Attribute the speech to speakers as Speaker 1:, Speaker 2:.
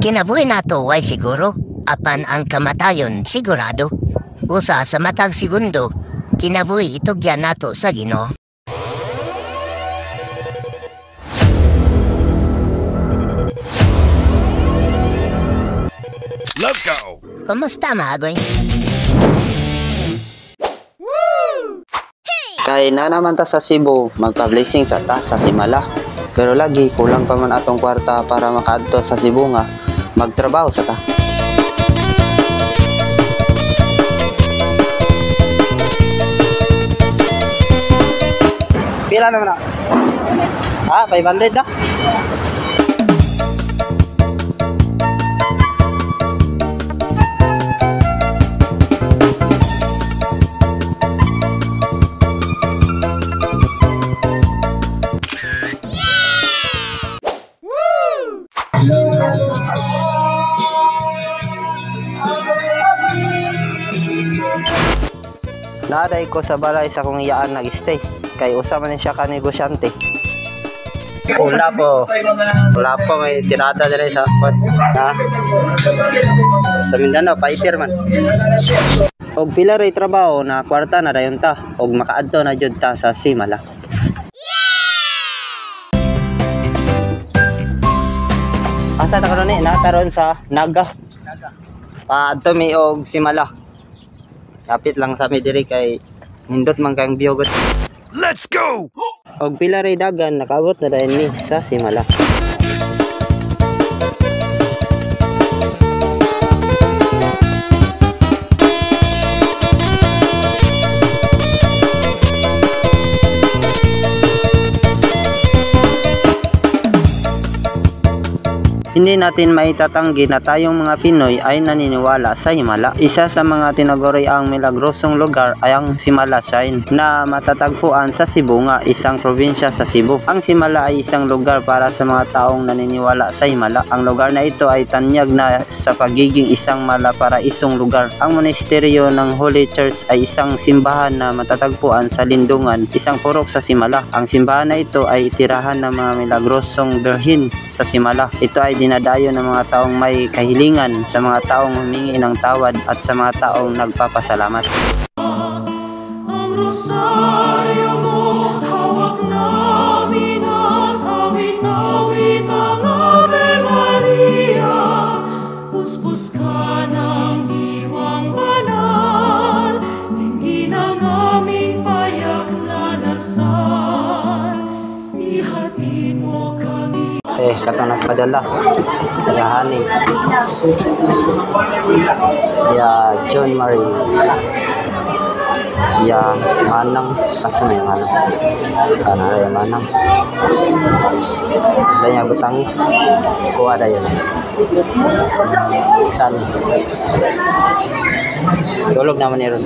Speaker 1: Kinabuhi nato way siguro, apan ang kamatayon sigurado. Usa sa matag segundo, kinabuhi itugyan nato sa Ginoo.
Speaker 2: Let's go!
Speaker 1: Kumusta maagoy?
Speaker 3: Kay na naman ta sa Cebu, magpa-blessing sa ta sa Simala. Pero lagi kulang pa man atong kwarta para makaadto sa Cebu nga magtrabaho sa ta. Pila naman na? 500 na? Naaday ko sa balay sa kong iyaan nag-stay. Kay usa man siya ka negosyante. Wala po may tirada dire sa pot. Ha? Sa Mindanao, fighter man. Og pila ray trabaho na kwarta na dayon ta og makaadto na jud ta sa Simala. Asa na karon ni nakaron sa Naga. Paadto mi og Simala. Kapit lang sa mi diri kay nindot man kang biyogot.
Speaker 2: Let's go!
Speaker 3: Og pila ray dagan nakaabot na dayon ni sa Simala. Hindi natin maitatanggi na tayong mga Pinoy ay naniniwala sa Himala. Isa sa mga tinaguri ang milagrosong lugar ay ang Simala Shrine na matatagpuan sa Cebu nga, isang probinsya sa Cebu. Ang Simala ay isang lugar para sa mga taong naniniwala sa Himala. Ang lugar na ito ay tanyag na sa pagiging isang malaparaisong lugar. Ang monasteryo ng Holy Church ay isang simbahan na matatagpuan sa Lindungan, isang purok sa Simala. Ang simbahan na ito ay tirahan ng mga milagrosong birhin sa Simala. Ito ay dinadayo ng mga taong may kahilingan, sa mga taong humingi ng tawad at sa mga taong nagpapasalamat.
Speaker 4: Ang rosaryo mo, hawak namin at awit-awit ang Ave Maria. Puspos ka ng diwang banal, dinggin ang aming payak na dasal. Ihatid mo kami.
Speaker 3: Katong nagpadala ya Hani, ya John Marie, ya Manang, kasi may Manang kanara ya Manang daya butangi ko ada yun saan tulog naman ni ron.